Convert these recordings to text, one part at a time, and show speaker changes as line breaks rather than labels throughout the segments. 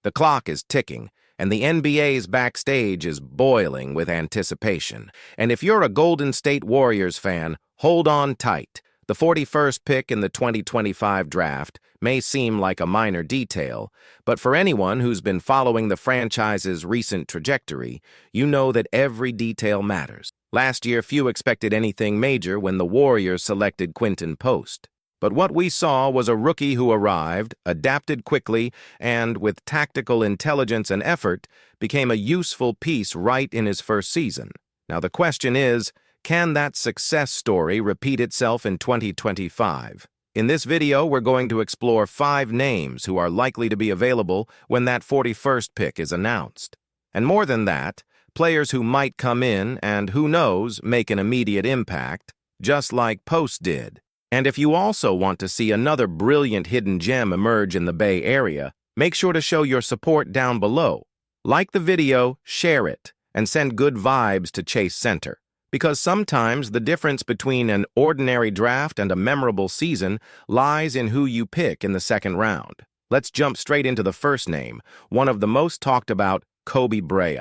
The clock is ticking, and the NBA's backstage is boiling with anticipation. And if you're a Golden State Warriors fan, hold on tight. The 41st pick in the 2025 draft may seem like a minor detail, but for anyone who's been following the franchise's recent trajectory, you know that every detail matters. Last year, few expected anything major when the Warriors selected Quinton Post. But what we saw was a rookie who arrived, adapted quickly, and, with tactical intelligence and effort, became a useful piece right in his first season. Now the question is, can that success story repeat itself in 2025? In this video, we're going to explore 5 names who are likely to be available when that 41st pick is announced. And more than that, players who might come in and, who knows, make an immediate impact, just like Post did. And if you also want to see another brilliant hidden gem emerge in the Bay Area, make sure to show your support down below. Like the video, share it, and send good vibes to Chase Center. Because sometimes the difference between an ordinary draft and a memorable season lies in who you pick in the second round. Let's jump straight into the first name, one of the most talked about, Brea.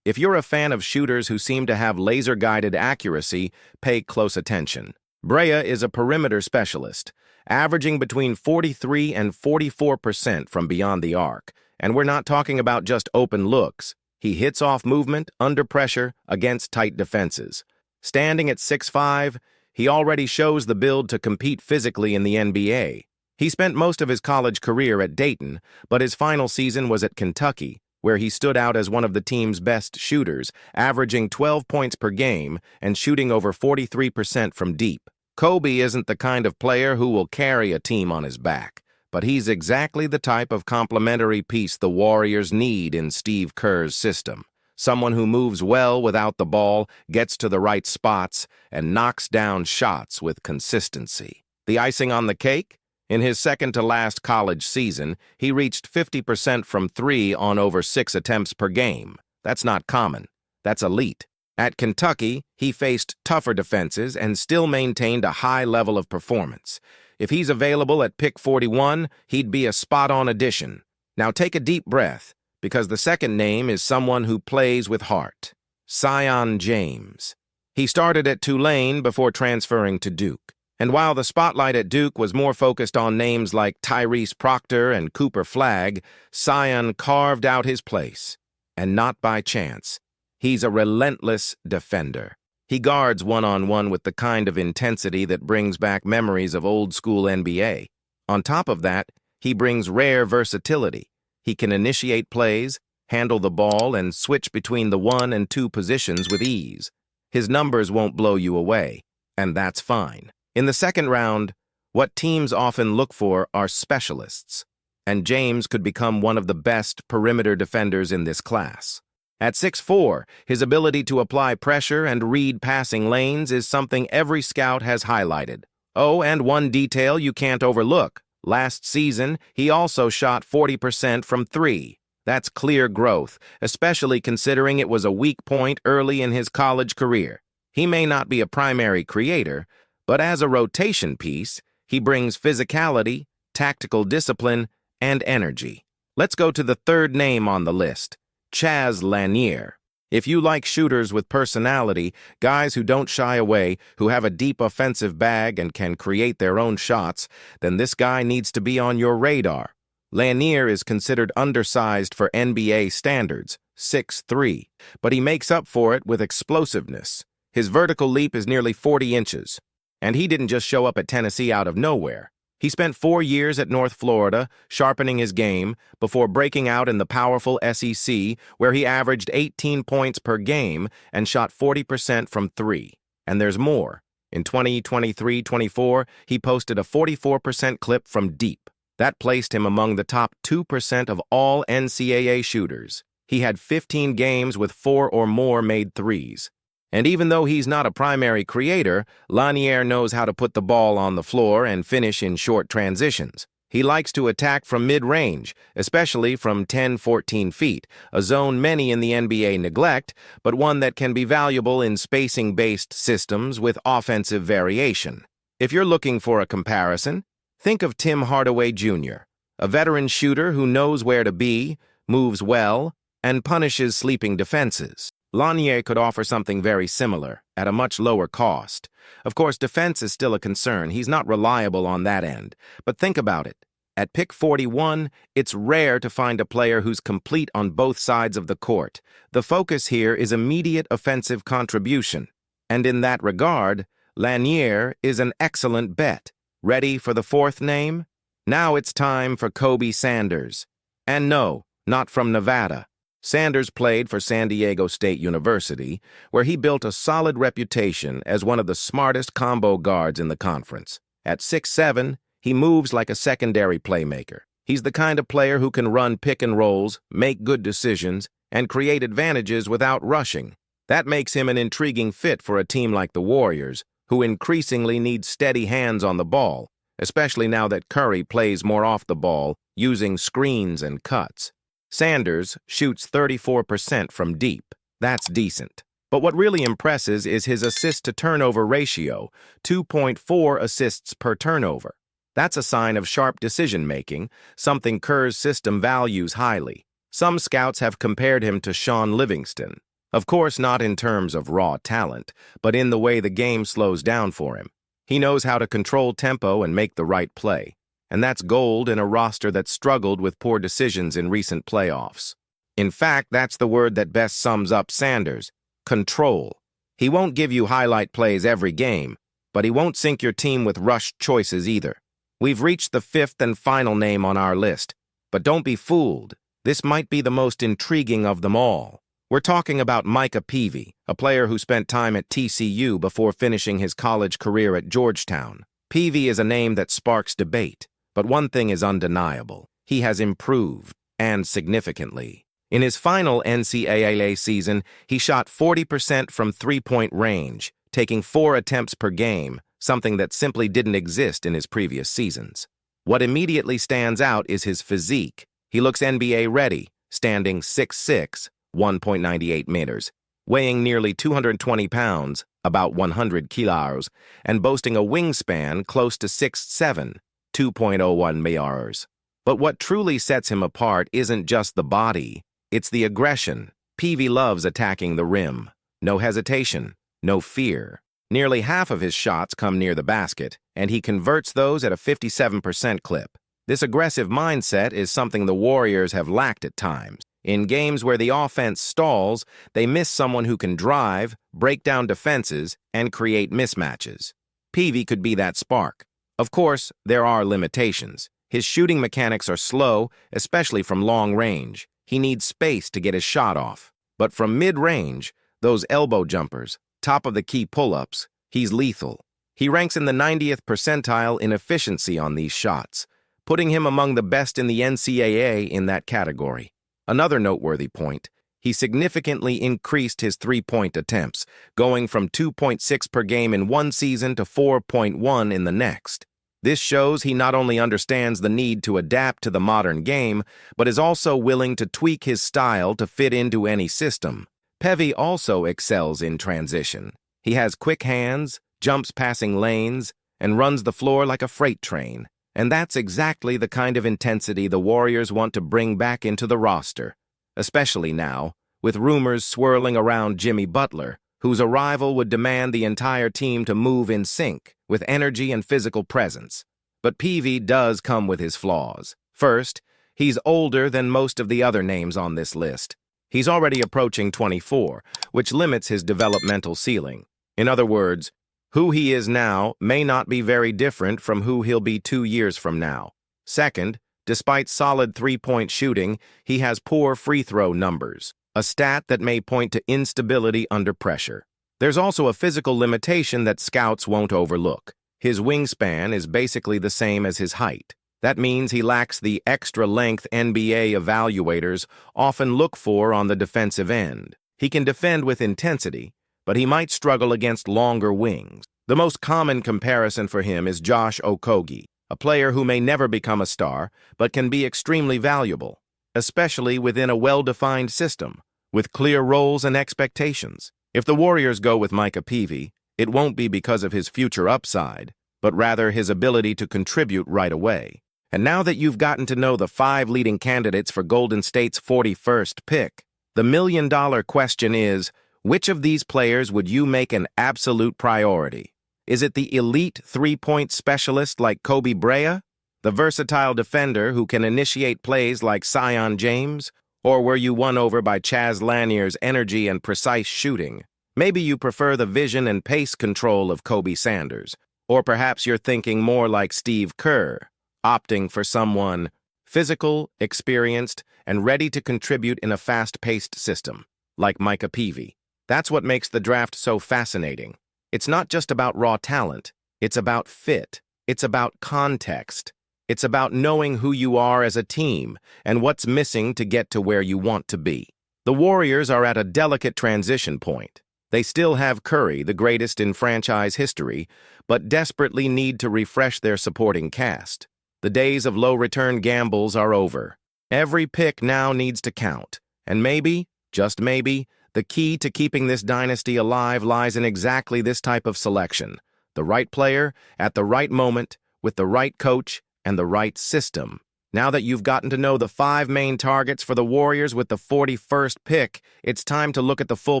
If you're a fan of shooters who seem to have laser-guided accuracy, pay close attention. Brea is a perimeter specialist, averaging between 43 and 44% from beyond the arc. And we're not talking about just open looks. He hits off movement, under pressure, against tight defenses. Standing at 6'5", he already shows the build to compete physically in the NBA. He spent most of his college career at Dayton, but his final season was at Kentucky, where he stood out as one of the team's best shooters, averaging 12 points per game and shooting over 43% from deep. Kobe isn't the kind of player who will carry a team on his back, but he's exactly the type of complementary piece the Warriors need in Steve Kerr's system. Someone who moves well without the ball, gets to the right spots, and knocks down shots with consistency. The icing on the cake? In his second-to-last college season, he reached 50% from 3 on over 6 attempts per game. That's not common. That's elite. At Kentucky, he faced tougher defenses and still maintained a high level of performance. If he's available at pick 41, he'd be a spot-on addition. Now take a deep breath, because the second name is someone who plays with heart. Cion James. He started at Tulane before transferring to Duke. And while the spotlight at Duke was more focused on names like Tyrese Proctor and Cooper Flagg, Cion carved out his place. And not by chance. He's a relentless defender. He guards one-on-one with the kind of intensity that brings back memories of old-school NBA. On top of that, he brings rare versatility. He can initiate plays, handle the ball, and switch between the 1 and 2 positions with ease. His numbers won't blow you away, and that's fine. In the second round, what teams often look for are specialists, and James could become one of the best perimeter defenders in this class. At 6'4", his ability to apply pressure and read passing lanes is something every scout has highlighted. Oh, and one detail you can't overlook. Last season, he also shot 40% from 3. That's clear growth, especially considering it was a weak point early in his college career. He may not be a primary creator, but as a rotation piece, he brings physicality, tactical discipline, and energy. Let's go to the third name on the list. Chaz Lanier. If you like shooters with personality, guys who don't shy away, who have a deep offensive bag and can create their own shots, then this guy needs to be on your radar. Lanier is considered undersized for NBA standards, 6'3", but he makes up for it with explosiveness. His vertical leap is nearly 40 inches. And he didn't just show up at Tennessee out of nowhere. He spent 4 years at North Florida, sharpening his game, before breaking out in the powerful SEC, where he averaged 18 points per game and shot 40% from 3. And there's more. In 2023-24, he posted a 44% clip from deep. That placed him among the top 2% of all NCAA shooters. He had 15 games with 4 or more made threes. And even though he's not a primary creator, Lanier knows how to put the ball on the floor and finish in short transitions. He likes to attack from mid-range, especially from 10-14 feet, a zone many in the NBA neglect, but one that can be valuable in spacing-based systems with offensive variation. If you're looking for a comparison, think of Tim Hardaway Jr., a veteran shooter who knows where to be, moves well, and punishes sleeping defenses. Lanier could offer something very similar, at a much lower cost. Of course, defense is still a concern. He's not reliable on that end. But think about it. At pick 41, it's rare to find a player who's complete on both sides of the court. The focus here is immediate offensive contribution. And in that regard, Lanier is an excellent bet. Ready for the fourth name? Now it's time for Kobe Sanders. And no, not from Nevada. Sanders played for San Diego State University, where he built a solid reputation as one of the smartest combo guards in the conference. At 6'7", he moves like a secondary playmaker. He's the kind of player who can run pick and rolls, make good decisions, and create advantages without rushing. That makes him an intriguing fit for a team like the Warriors, who increasingly need steady hands on the ball, especially now that Curry plays more off the ball, using screens and cuts. Sanders shoots 34% from deep. That's decent. But what really impresses is his assist-to-turnover ratio, 2.4 assists per turnover. That's a sign of sharp decision-making, something Kerr's system values highly. Some scouts have compared him to Shaun Livingston. Of course, not in terms of raw talent, but in the way the game slows down for him. He knows how to control tempo and make the right play. And that's gold in a roster that struggled with poor decisions in recent playoffs. In fact, that's the word that best sums up Sanders: control. He won't give you highlight plays every game, but he won't sink your team with rushed choices either. We've reached the fifth and final name on our list, but don't be fooled. This might be the most intriguing of them all. We're talking about Micah Peavey, a player who spent time at TCU before finishing his college career at Georgetown. Peavey is a name that sparks debate. But one thing is undeniable. He has improved, and significantly. In his final NCAA season, he shot 40% from three-point range, taking 4 attempts per game, something that simply didn't exist in his previous seasons. What immediately stands out is his physique. He looks NBA ready, standing 6'6", 1.98 meters, weighing nearly 220 pounds, about 100 kilos, and boasting a wingspan close to 6'7", 2.01 meters. But what truly sets him apart isn't just the body, it's the aggression. Peavey loves attacking the rim. No hesitation, no fear. Nearly half of his shots come near the basket, and he converts those at a 57% clip. This aggressive mindset is something the Warriors have lacked at times. In games where the offense stalls, they miss someone who can drive, break down defenses, and create mismatches. Peavey could be that spark. Of course, there are limitations. His shooting mechanics are slow, especially from long range. He needs space to get his shot off. But from mid-range, those elbow jumpers, top-of-the-key pull-ups, he's lethal. He ranks in the 90th percentile in efficiency on these shots, putting him among the best in the NCAA in that category. Another noteworthy point, he significantly increased his three-point attempts, going from 2.6 per game in one season to 4.1 in the next. This shows he not only understands the need to adapt to the modern game, but is also willing to tweak his style to fit into any system. Peavey also excels in transition. He has quick hands, jumps passing lanes, and runs the floor like a freight train. And that's exactly the kind of intensity the Warriors want to bring back into the roster, especially now, with rumors swirling around Jimmy Butler, whose arrival would demand the entire team to move in sync, with energy and physical presence. But Peavey does come with his flaws. First, he's older than most of the other names on this list. He's already approaching 24, which limits his developmental ceiling. In other words, who he is now may not be very different from who he'll be 2 years from now. Second, despite solid three-point shooting, he has poor free throw numbers, a stat that may point to instability under pressure. There's also a physical limitation that scouts won't overlook. His wingspan is basically the same as his height. That means he lacks the extra length NBA evaluators often look for on the defensive end. He can defend with intensity, but he might struggle against longer wings. The most common comparison for him is Josh Okogie, a player who may never become a star, but can be extremely valuable, especially within a well-defined system, with clear roles and expectations. If the Warriors go with Micah Peavey, it won't be because of his future upside, but rather his ability to contribute right away. And now that you've gotten to know the 5 leading candidates for Golden State's 41st pick, the million-dollar question is, which of these players would you make an absolute priority? Is it the elite three-point specialist like Brea? The versatile defender who can initiate plays like Cion James? Or were you won over by Chaz Lanier's energy and precise shooting? Maybe you prefer the vision and pace control of Kobe Sanders. Or perhaps you're thinking more like Steve Kerr, opting for someone physical, experienced, and ready to contribute in a fast-paced system, like Micah Peavey. That's what makes the draft so fascinating. It's not just about raw talent. It's about fit. It's about context. It's about knowing who you are as a team and what's missing to get to where you want to be. The Warriors are at a delicate transition point. They still have Curry, the greatest in franchise history, but desperately need to refresh their supporting cast. The days of low-return gambles are over. Every pick now needs to count. And maybe, just maybe, the key to keeping this dynasty alive lies in exactly this type of selection. The right player, at the right moment, with the right coach, and the right system. Now that you've gotten to know the 5 main targets for the Warriors with the 41st pick, it's time to look at the full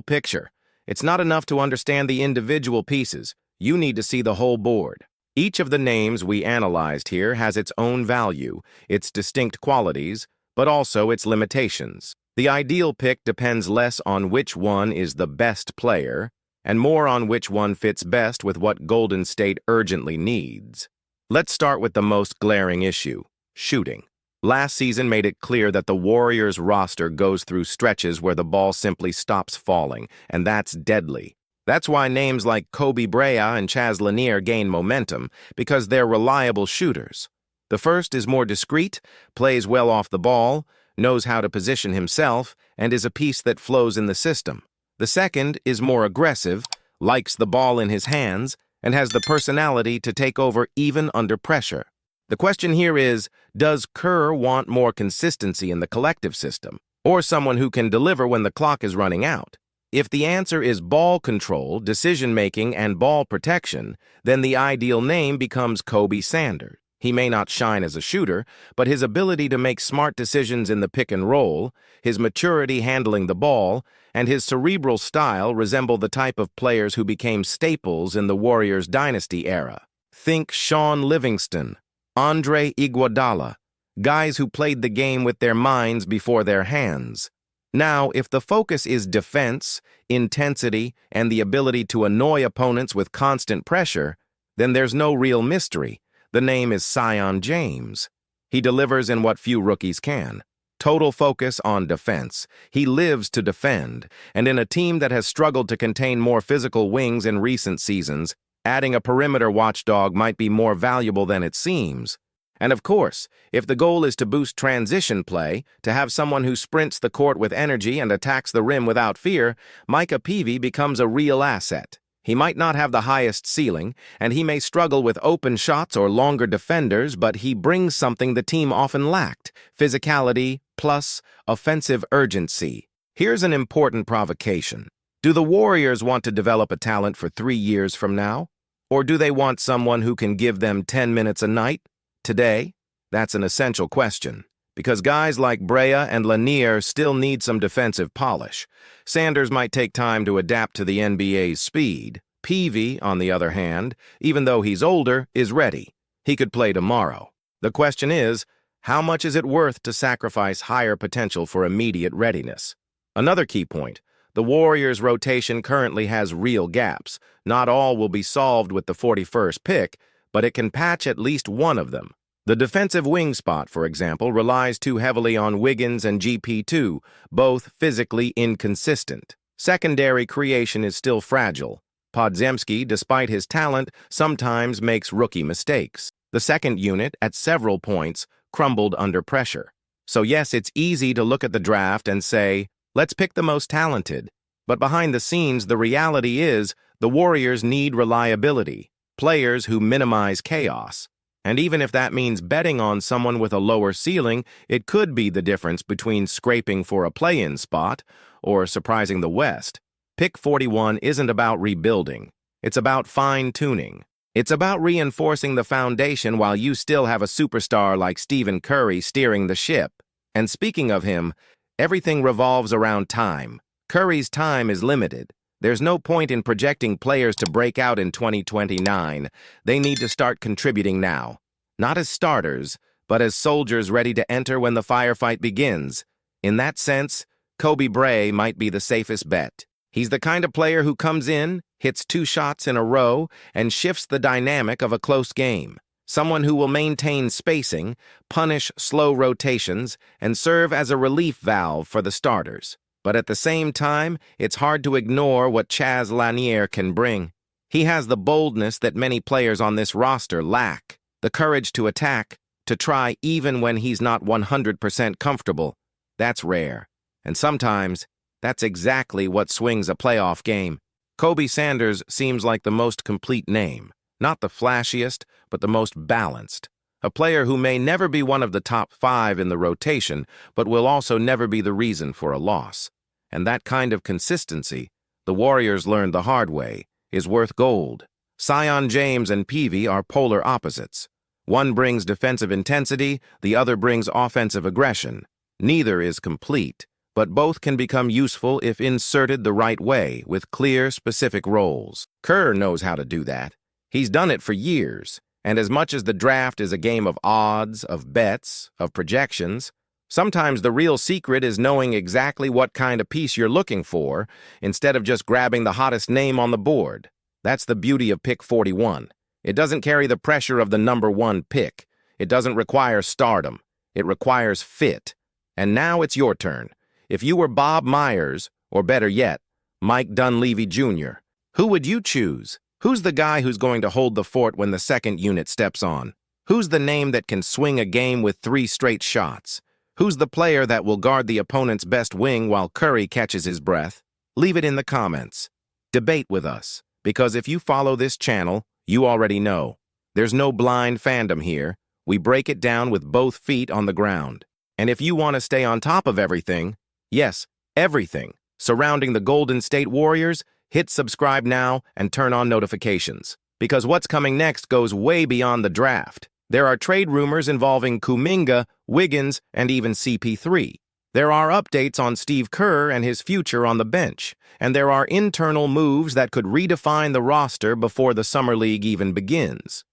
picture. It's not enough to understand the individual pieces. You need to see the whole board. Each of the names we analyzed here has its own value, its distinct qualities, but also its limitations. The ideal pick depends less on which one is the best player, and more on which one fits best with what Golden State urgently needs. Let's start with the most glaring issue, shooting. Last season made it clear that the Warriors' roster goes through stretches where the ball simply stops falling, and that's deadly. That's why names like Brea and Chaz Lanier gain momentum, because they're reliable shooters. The first is more discreet, plays well off the ball, knows how to position himself, and is a piece that flows in the system. The second is more aggressive, likes the ball in his hands, and has the personality to take over even under pressure. The question here is, does Kerr want more consistency in the collective system, or someone who can deliver when the clock is running out? If the answer is ball control, decision-making, and ball protection, then the ideal name becomes Kobe Sanders. He may not shine as a shooter, but his ability to make smart decisions in the pick and roll, his maturity handling the ball, and his cerebral style resemble the type of players who became staples in the Warriors dynasty era. Think Shaun Livingston, Andre Iguodala, guys who played the game with their minds before their hands. Now, if the focus is defense, intensity, and the ability to annoy opponents with constant pressure, then there's no real mystery. The name is Cion James. He delivers in what few rookies can. Total focus on defense. He lives to defend, and in a team that has struggled to contain more physical wings in recent seasons, adding a perimeter watchdog might be more valuable than it seems. And of course, if the goal is to boost transition play, to have someone who sprints the court with energy and attacks the rim without fear, Micah Peavey becomes a real asset. He might not have the highest ceiling, and he may struggle with open shots or longer defenders, but he brings something the team often lacked: physicality plus offensive urgency. Here's an important provocation. Do the Warriors want to develop a talent for 3 years from now? Or do they want someone who can give them 10 minutes a night? Today? That's an essential question, because guys like Brea and Lanier still need some defensive polish. Sanders might take time to adapt to the NBA's speed. Peavey, on the other hand, even though he's older, is ready. He could play tomorrow. The question is, how much is it worth to sacrifice higher potential for immediate readiness? Another key point, the Warriors' rotation currently has real gaps. Not all will be solved with the 41st pick, but it can patch at least one of them. The defensive wing spot, for example, relies too heavily on Wiggins and GP2, both physically inconsistent. Secondary creation is still fragile. Podziemski, despite his talent, sometimes makes rookie mistakes. The second unit, at several points, crumbled under pressure. So yes, it's easy to look at the draft and say, let's pick the most talented. But behind the scenes, the reality is the Warriors need reliability. Players who minimize chaos. And even if that means betting on someone with a lower ceiling, it could be the difference between scraping for a play-in spot or surprising the West. Pick 41 isn't about rebuilding. It's about fine-tuning. It's about reinforcing the foundation while you still have a superstar like Stephen Curry steering the ship. And speaking of him, everything revolves around time. Curry's time is limited. There's no point in projecting players to break out in 2029. They need to start contributing now. Not as starters, but as soldiers ready to enter when the firefight begins. In that sense, Kobe Brea might be the safest bet. He's the kind of player who comes in, hits 2 shots in a row, and shifts the dynamic of a close game. Someone who will maintain spacing, punish slow rotations, and serve as a relief valve for the starters. But at the same time, it's hard to ignore what Chaz Lanier can bring. He has the boldness that many players on this roster lack, the courage to attack, to try even when he's not 100% comfortable. That's rare. And sometimes, that's exactly what swings a playoff game. Kobe Sanders seems like the most complete name. Not the flashiest, but the most balanced. A player who may never be one of the top 5 in the rotation, but will also never be the reason for a loss. And that kind of consistency, the Warriors learned the hard way, is worth gold. Cion James and Peavey are polar opposites. One brings defensive intensity, the other brings offensive aggression. Neither is complete, but both can become useful if inserted the right way with clear, specific roles. Kerr knows how to do that. He's done it for years, and as much as the draft is a game of odds, of bets, of projections, sometimes the real secret is knowing exactly what kind of piece you're looking for instead of just grabbing the hottest name on the board. That's the beauty of pick 41. It doesn't carry the pressure of the number 1 pick. It doesn't require stardom. It requires fit. And now it's your turn. If you were Bob Myers, or better yet, Mike Dunleavy Jr., who would you choose? Who's the guy who's going to hold the fort when the second unit steps on? Who's the name that can swing a game with 3 straight shots? Who's the player that will guard the opponent's best wing while Curry catches his breath? Leave it in the comments. Debate with us, because if you follow this channel, you already know. There's no blind fandom here. We break it down with both feet on the ground. And if you want to stay on top of everything, yes, everything, surrounding the Golden State Warriors, hit subscribe now and turn on notifications. Because what's coming next goes way beyond the draft. There are trade rumors involving Kuminga, Wiggins, and even CP3. There are updates on Steve Kerr and his future on the bench. And there are internal moves that could redefine the roster before the Summer League even begins.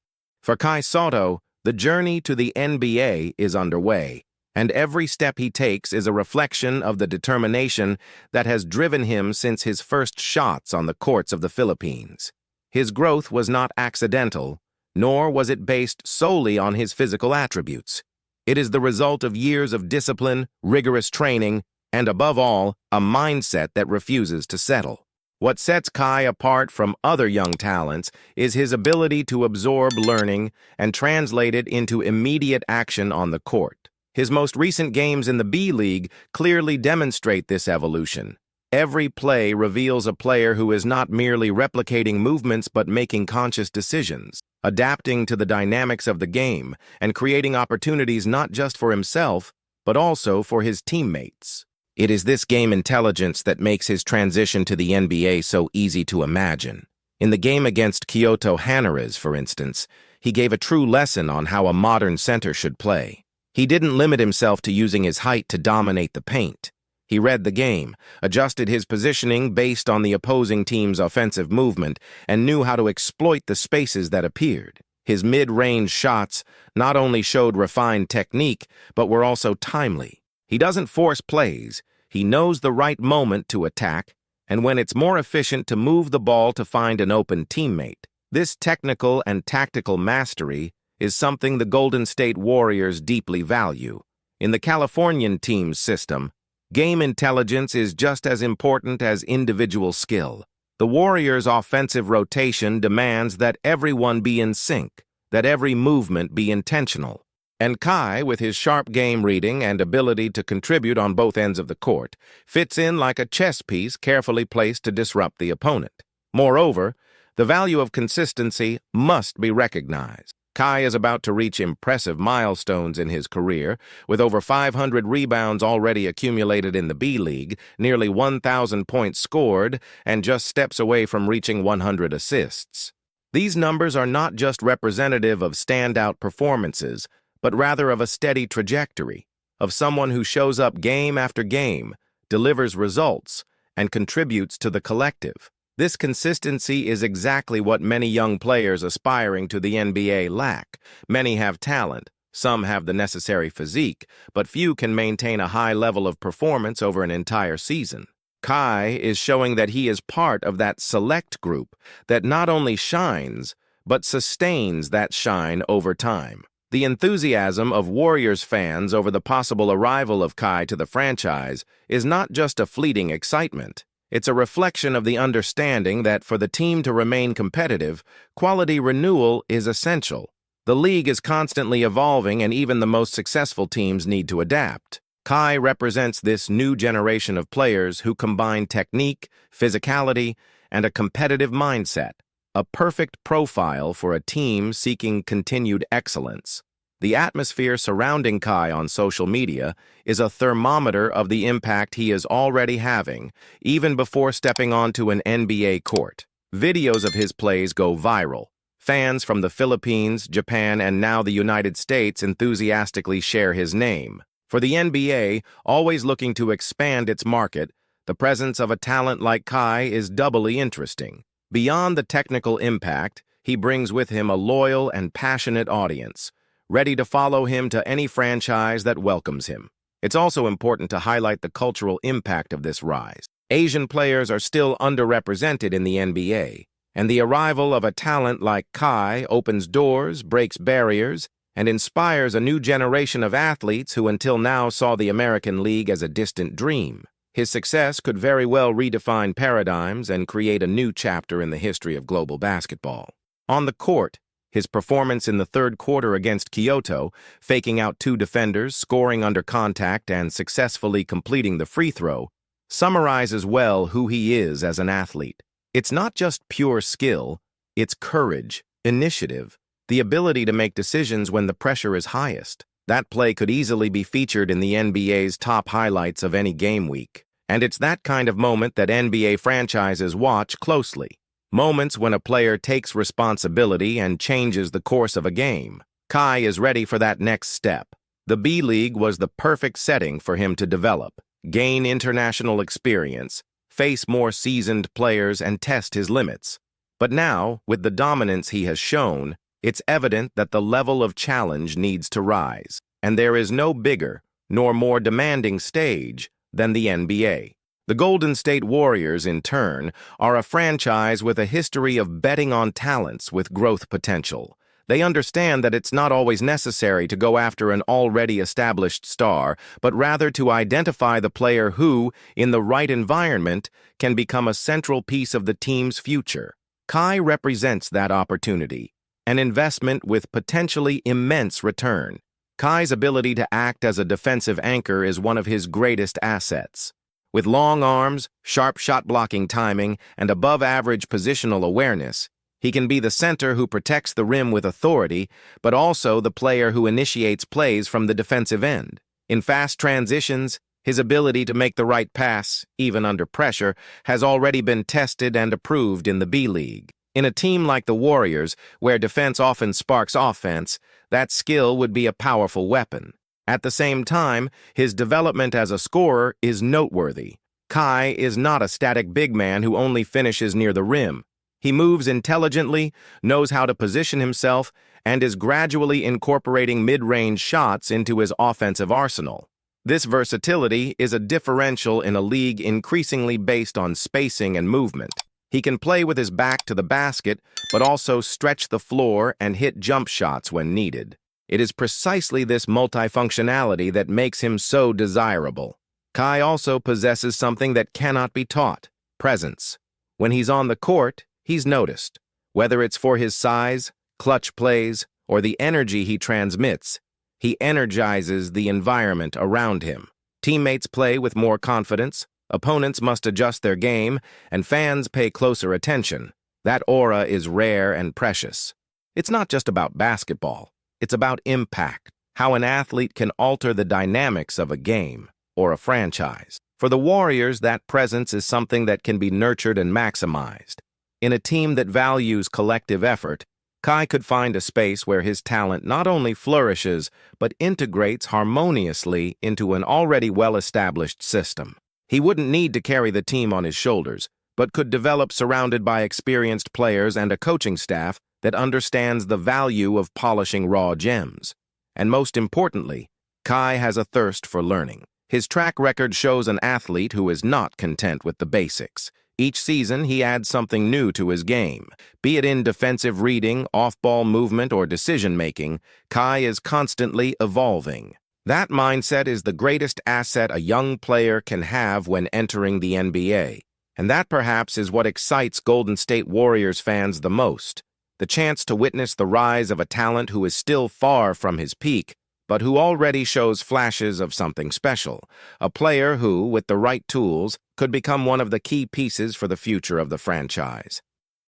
For Kai Sotto, the journey to the NBA is underway. And every step he takes is a reflection of the determination that has driven him since his first shots on the courts of the Philippines. His growth was not accidental, nor was it based solely on his physical attributes. It is the result of years of discipline, rigorous training, and above all, a mindset that refuses to settle. What sets Kai apart from other young talents is his ability to absorb learning and translate it into immediate action on the court. His most recent games in the B League clearly demonstrate this evolution. Every play reveals a player who is not merely replicating movements but making conscious decisions, adapting to the dynamics of the game, and creating opportunities not just for himself, but also for his teammates. It is this game intelligence that makes his transition to the NBA so easy to imagine. In the game against Kyoto Hanarez, for instance, he gave a true lesson on how a modern center should play. He didn't limit himself to using his height to dominate the paint. He read the game, adjusted his positioning based on the opposing team's offensive movement, and knew how to exploit the spaces that appeared. His mid-range shots not only showed refined technique, but were also timely. He doesn't force plays. He knows the right moment to attack, and when it's more efficient to move the ball to find an open teammate. This technical and tactical mastery is something the Golden State Warriors deeply value. In the Californian team's system, game intelligence is just as important as individual skill. The Warriors' offensive rotation demands that everyone be in sync, that every movement be intentional. And Kai, with his sharp game reading and ability to contribute on both ends of the court, fits in like a chess piece carefully placed to disrupt the opponent. Moreover, the value of consistency must be recognized. Kai is about to reach impressive milestones in his career, with over 500 rebounds already accumulated in the B League, nearly 1,000 points scored, and just steps away from reaching 100 assists. These numbers are not just representative of standout performances, but rather of a steady trajectory, of someone who shows up game after game, delivers results, and contributes to the collective. This consistency is exactly what many young players aspiring to the NBA lack. Many have talent, some have the necessary physique, but few can maintain a high level of performance over an entire season. Kai is showing that he is part of that select group that not only shines, but sustains that shine over time. The enthusiasm of Warriors fans over the possible arrival of Kai to the franchise is not just a fleeting excitement. It's a reflection of the understanding that for the team to remain competitive, quality renewal is essential. The league is constantly evolving, and even the most successful teams need to adapt. Kai represents this new generation of players who combine technique, physicality, and a competitive mindset, a perfect profile for a team seeking continued excellence. The atmosphere surrounding Kai on social media is a thermometer of the impact he is already having, even before stepping onto an NBA court. Videos of his plays go viral. Fans from the Philippines, Japan, and now the United States enthusiastically share his name. For the NBA, always looking to expand its market, the presence of a talent like Kai is doubly interesting. Beyond the technical impact, he brings with him a loyal and passionate audience, ready to follow him to any franchise that welcomes him. It's also important to highlight the cultural impact of this rise. Asian players are still underrepresented in the NBA, and the arrival of a talent like Kai opens doors, breaks barriers, and inspires a new generation of athletes who until now saw the American League as a distant dream. His success could very well redefine paradigms and create a new chapter in the history of global basketball. On the court, his performance in the third quarter against Kyoto, faking out two defenders, scoring under contact, and successfully completing the free throw, summarizes well who he is as an athlete. It's not just pure skill, it's courage, initiative, the ability to make decisions when the pressure is highest. That play could easily be featured in the NBA's top highlights of any game week. And it's that kind of moment that NBA franchises watch closely. Moments when a player takes responsibility and changes the course of a game. Kai is ready for that next step. The B-League was the perfect setting for him to develop, gain international experience, face more seasoned players, and test his limits. But now, with the dominance he has shown, it's evident that the level of challenge needs to rise, and there is no bigger nor more demanding stage than the NBA. The Golden State Warriors, in turn, are a franchise with a history of betting on talents with growth potential. They understand that it's not always necessary to go after an already established star, but rather to identify the player who, in the right environment, can become a central piece of the team's future. Kai represents that opportunity, an investment with potentially immense return. Kai's ability to act as a defensive anchor is one of his greatest assets. With long arms, sharp shot-blocking timing, and above-average positional awareness, he can be the center who protects the rim with authority, but also the player who initiates plays from the defensive end. In fast transitions, his ability to make the right pass, even under pressure, has already been tested and approved in the B-League. In a team like the Warriors, where defense often sparks offense, that skill would be a powerful weapon. At the same time, his development as a scorer is noteworthy. Kai is not a static big man who only finishes near the rim. He moves intelligently, knows how to position himself, and is gradually incorporating mid-range shots into his offensive arsenal. This versatility is a differential in a league increasingly based on spacing and movement. He can play with his back to the basket, but also stretch the floor and hit jump shots when needed. It is precisely this multifunctionality that makes him so desirable. Kai also possesses something that cannot be taught: presence. When he's on the court, he's noticed. Whether it's for his size, clutch plays, or the energy he transmits, he energizes the environment around him. Teammates play with more confidence, opponents must adjust their game, and fans pay closer attention. That aura is rare and precious. It's not just about basketball. It's about impact, how an athlete can alter the dynamics of a game or a franchise. For the Warriors, that presence is something that can be nurtured and maximized. In a team that values collective effort, Kai could find a space where his talent not only flourishes, but integrates harmoniously into an already well-established system. He wouldn't need to carry the team on his shoulders, but could develop surrounded by experienced players and a coaching staff that understands the value of polishing raw gems. And most importantly, Kai has a thirst for learning. His track record shows an athlete who is not content with the basics. Each season, he adds something new to his game. Be it in defensive reading, off-ball movement, or decision-making, Kai is constantly evolving. That mindset is the greatest asset a young player can have when entering the NBA. And that perhaps is what excites Golden State Warriors fans the most. The chance to witness the rise of a talent who is still far from his peak, but who already shows flashes of something special. A player who, with the right tools, could become one of the key pieces for the future of the franchise.